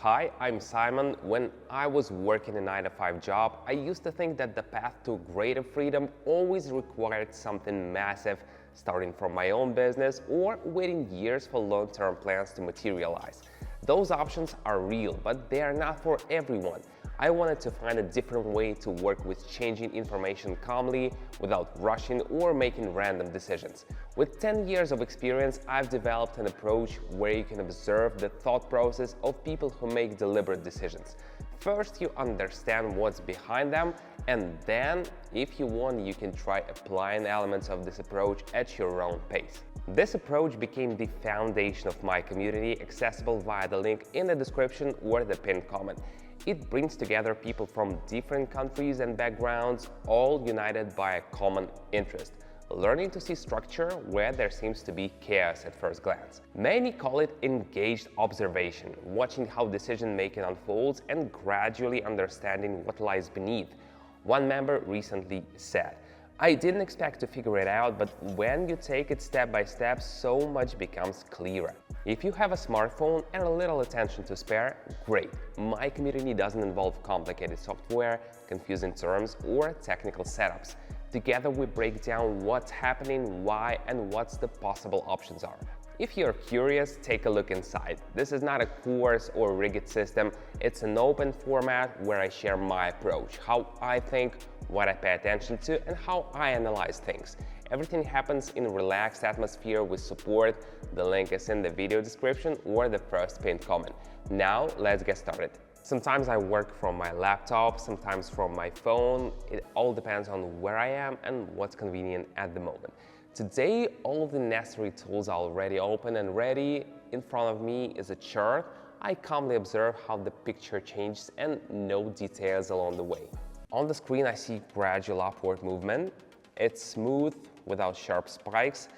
Hi, I'm Simon. When I was working a 9-to-5 job, I used to think that the path to greater freedom always required something massive, starting from my own business or waiting years for long-term plans to materialize. Those options are real, but they are not for everyone. I wanted to find a different way to work with changing information calmly, without rushing or making random decisions. With 10 years of experience, I've developed an approach where you can observe the thought process of people who make deliberate decisions. First, you understand what's behind them, and then, if you want, you can try applying elements of this approach at your own pace. This approach became the foundation of my community, accessible via the link in the description or the pinned comment. It brings together people from different countries and backgrounds, all united by a common interest: learning to see structure where there seems to be chaos at first glance. Many call it engaged observation, watching how decision-making unfolds and gradually understanding what lies beneath. One member recently said, "I didn't expect to figure it out, but when you take it step by step, so much becomes clearer." If you have a smartphone and a little attention to spare, great. My community doesn't involve complicated software, confusing terms, or technical setups. Together we break down what's happening, why, and what's the possible options are. If you're curious, take a look inside. This is not a course or rigid system. It's an open format where I share my approach, how I think, what I pay attention to, and how I analyze things. Everything happens in a relaxed atmosphere with support. The link is in the video description or the first pinned comment. Now, let's get started. Sometimes I work from my laptop, sometimes from my phone. It all depends on where I am and what's convenient at the moment. Today, all of the necessary tools are already open and ready. In front of me is a chart. I calmly observe how the picture changes and note details along the way. On the screen, I see gradual upward movement. It's smooth, without sharp spikes.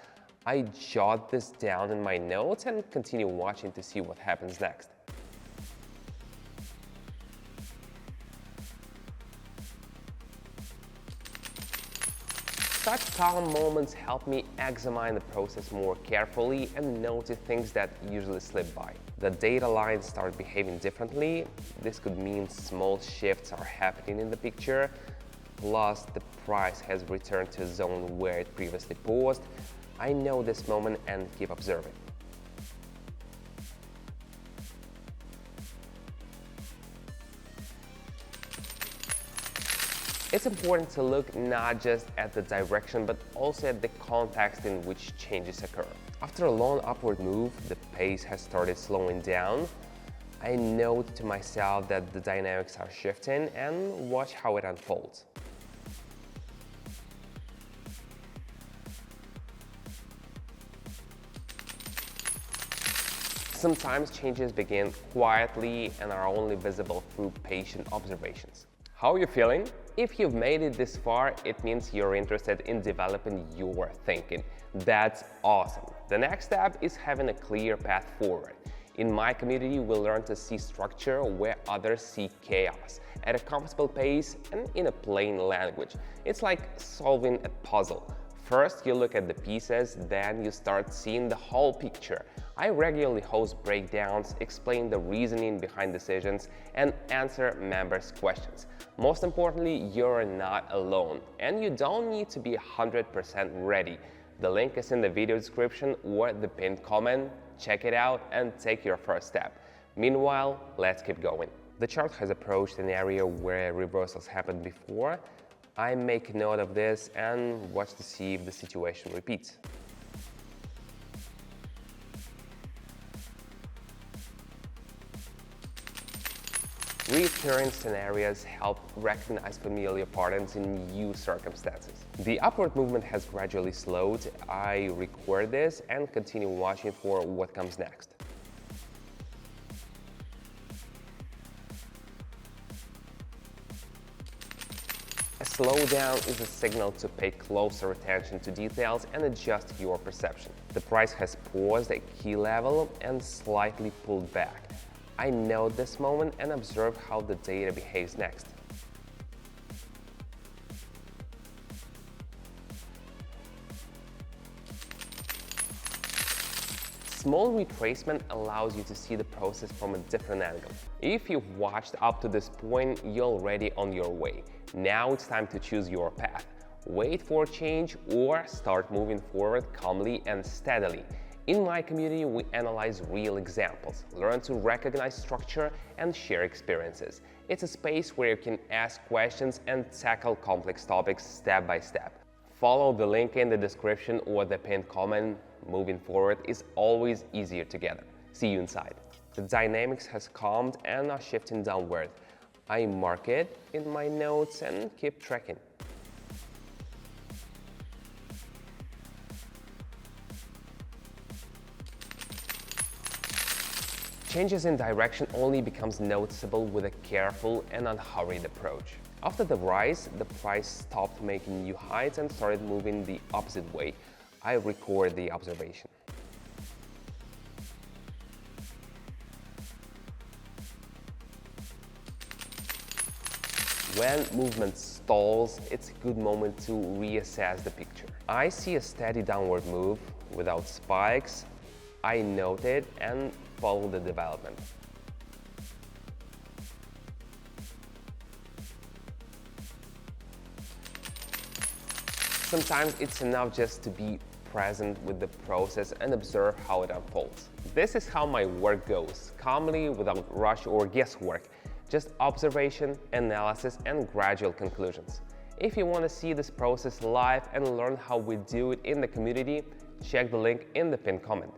I jot this down in my notes and continue watching to see what happens next. Such calm moments help me examine the process more carefully and notice things that usually slip by. The data lines start behaving differently. This could mean small shifts are happening in the picture. Plus, the price has returned to a zone where it previously paused. I know this moment and keep observing. It's important to look not just at the direction, but also at the context in which changes occur. After a long upward move, the pace has started slowing down. I note to myself that the dynamics are shifting and watch how it unfolds. Sometimes changes begin quietly and are only visible through patient observations. How are you feeling? If you've made it this far, it means you're interested in developing your thinking. That's awesome. The next step is having a clear path forward. In my community, we'll learn to see structure where others see chaos, at a comfortable pace and in a plain language. It's like solving a puzzle. First, you look at the pieces, then you start seeing the whole picture. I regularly host breakdowns, explain the reasoning behind decisions, and answer members' questions. Most importantly, you're not alone, and you don't need to be 100% ready. The link is in the video description or the pinned comment. Check it out and take your first step. Meanwhile, let's keep going. The chart has approached an area where reversals happened before. I make note of this and watch to see if the situation repeats. Recurring scenarios help recognize familiar patterns in new circumstances. The upward movement has gradually slowed. I record this and continue watching for what comes next. A slowdown is a signal to pay closer attention to details and adjust your perception. The price has paused at key level and slightly pulled back. I note this moment and observe how the data behaves next. Small retracement allows you to see the process from a different angle. If you've watched up to this point, you're already on your way. Now it's time to choose your path. Wait for change or start moving forward calmly and steadily. In my community, we analyze real examples, learn to recognize structure, and share experiences. It's a space where you can ask questions and tackle complex topics step by step. Follow the link in the description or the pinned comment. Moving forward is always easier together. See you inside. The dynamics has calmed and are shifting downward. I mark it in my notes and keep tracking. Changes in direction only becomes noticeable with a careful and unhurried approach. After the rise, the price stopped making new heights and started moving the opposite way. I record the observation. When movement stalls, it's a good moment to reassess the picture. I see a steady downward move without spikes. I note it and follow the development. Sometimes it's enough just to be present with the process and observe how it unfolds. This is how my work goes, calmly, without rush or guesswork, just observation, analysis, and gradual conclusions. If you want to see this process live and learn how we do it in the community, check the link in the pinned comment.